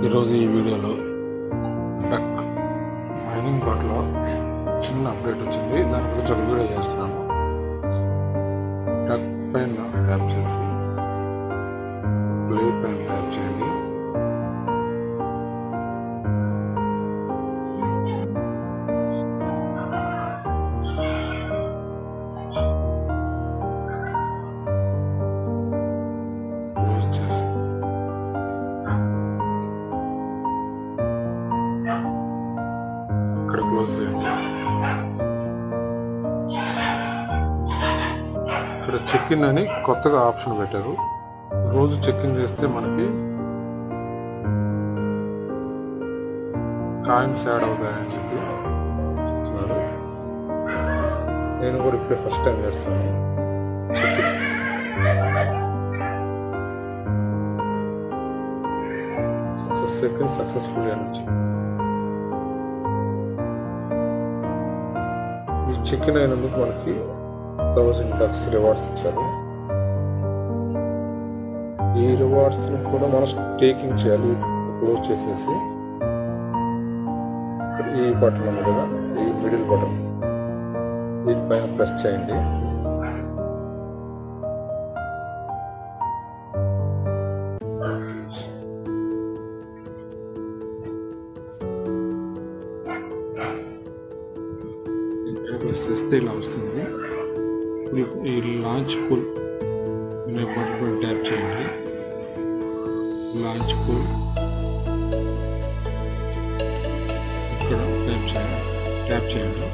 ఈరోజు ఈ వీడియోలో డక్ మైనింగ్ బాట్లో చిన్న అప్డేట్ వచ్చింది. దాని గురించి ఒక వీడియో చేస్తున్నాను. డక్ పైన ట్యాప్ చేసి ప్లే పైన ట్యాప్ చేయండి. క్లోజ్ చేసి ఇక్కడ క్లోజ్ చేయండి. ఇక్కడ చెక్ ఇన్ అని కొత్తగా ఆప్షన్ పెట్టారు. రోజు చెక్ ఇన్ చేస్తే మనకి కాయిన్స్ యాడ్ అవుతాయని చెప్పి చెప్తున్నారు. నేను కూడా ఇప్పుడే ఫస్ట్ టైం చేస్తున్నాను చెక్ ఇన్. సక్సెస్ఫుల్ అని వచ్చింది. ఈ చెక్ ఇన్ అయినందుకు మనకి 1000 bucks రివార్డ్స్ ఇచ్చారు. ఈ రివార్డ్స్ కూడా మనం టేకింగ్ చేయాలి. క్లోజ్ చేసేసి ఇక్కడ ఈ బటన్ ఉంది కదా, ఈ మిడిల్ బటన్, దీనిపైన ప్రెస్ చేయండి. ప్రెస్ చేస్తే ఇలా వస్తుంది. ఈ లాంచ్ పూల్ అనే బటన్ ట్యాప్ చేయండి. లాంచ్ పూల్ ఇక్కడ ట్యాప్ చేయండి.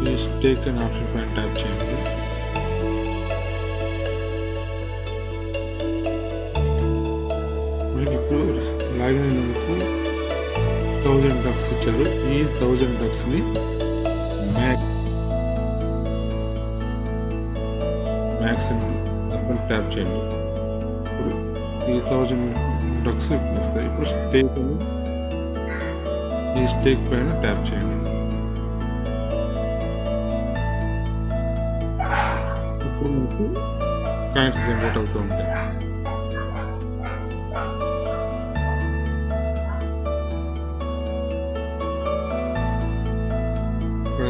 ఈ స్టేక్ అనే ఆప్షన్ పైన ట్యాప్ చేయండి. ఇప్పుడు లాగిన్ అయినందుకు 1000 bucks ఇచ్చారు. ఈ 1000 bucks ని మ్యాక్స్ ట్యాప్ చేయండి. ఇప్పుడు ఈ 1000 bucks వస్తాయి. ఇప్పుడు స్టేక్ ఈ స్టేక్ పైన ట్యాప్ చేయండి. ఇప్పుడు మనకు కాయిన్స్ జనరేట్ అవుతూ ఉంటాయి.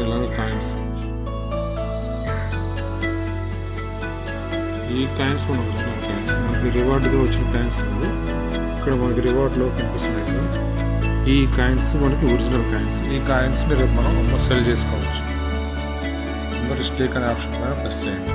ఇలాగ కాయిన్స్, ఈ కాయిన్స్ మనకు వచ్చిన కాయిన్స్, మనకి రివార్డ్గా వచ్చిన కాయిన్స్ కాదు. ఇక్కడ మనకి రివార్డ్లో కనిపిస్తున్నాయి కదా, ఈ కాయిన్స్ మనకి ఒరిజినల్ కాయిన్స్. ఈ కాయిన్స్ని రేపు మనం సెల్ చేసుకోవచ్చు. అందరూ స్టేక్ అనే ఆప్షన్ పైన ప్రెస్ చేయండి.